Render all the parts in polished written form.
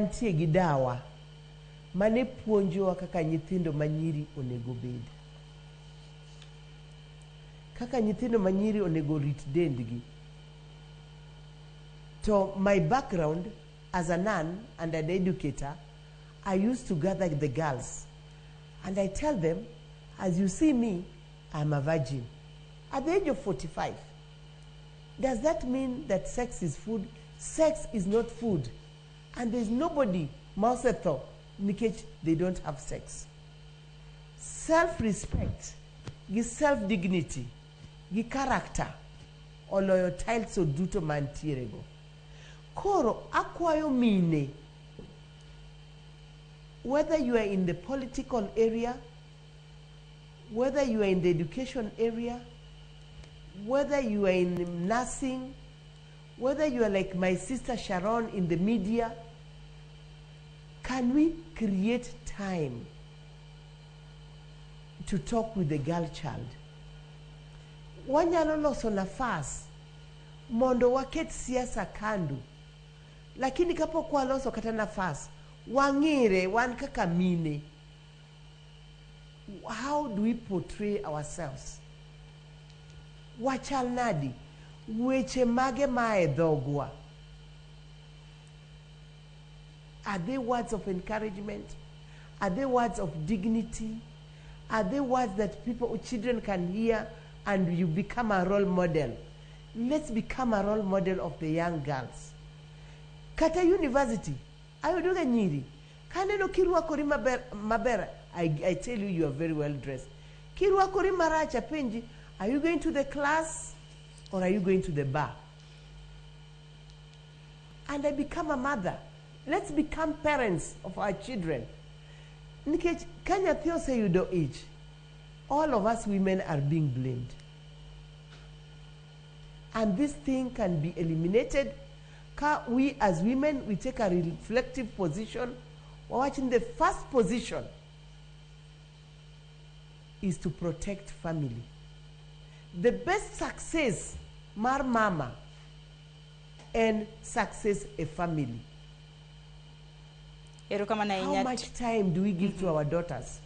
mantie gi dawa mane puonjowa kaka nyithindo manyiri onego bed, kaka nyithindo manyiri onego rit dendgi. So my background as a nun and an educator, I used to gather the girls and I tell them, as you see me, I'm a virgin. At the age of 45, does that mean that sex is food? Sex is not food. And there's nobody, Mausetho, nikech they don't have sex. Self-respect, gi self-dignity, gi character, oloyo tiles duto mantierego. Koro, akwayo mine, whether you are in the political area, whether you are in the education area, whether you are in nursing, whether you are like my sister Sharon in the media, can we create time to talk with the girl child? Wanyalo loso nafas mondo waket siasa kando, lakini kapo kwa loso kata nafas wangire wan kaka mine. How do we portray ourselves? Wachal nadi, weche mage mae dhogwa. Are they words of encouragement? Are they words of dignity? Are they words that people, children can hear and you become a role model? Let's become a role model of the young girls. Kata university, ayudoga nyiri. Kaneno kirwakori maber, I tell you, you are very well dressed. Kirwakori maracha penji, are you going to the class or are you going to the bar? And I become a mother. Let's become parents of our children. Nikech Kanya Theo say you don't age. All of us women are being blamed. And this thing can be eliminated. We as women, we take a reflective position. We're watching the first position is to protect family. The best success, mar mama, and success a family. How much time do we give to our daughters?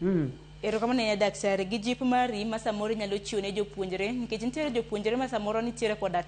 Erokamane daktari gi jip mari masamoro nyalo chiwo ne jopuonjre nikech nitiere jopuonjre masamoro nitiere koda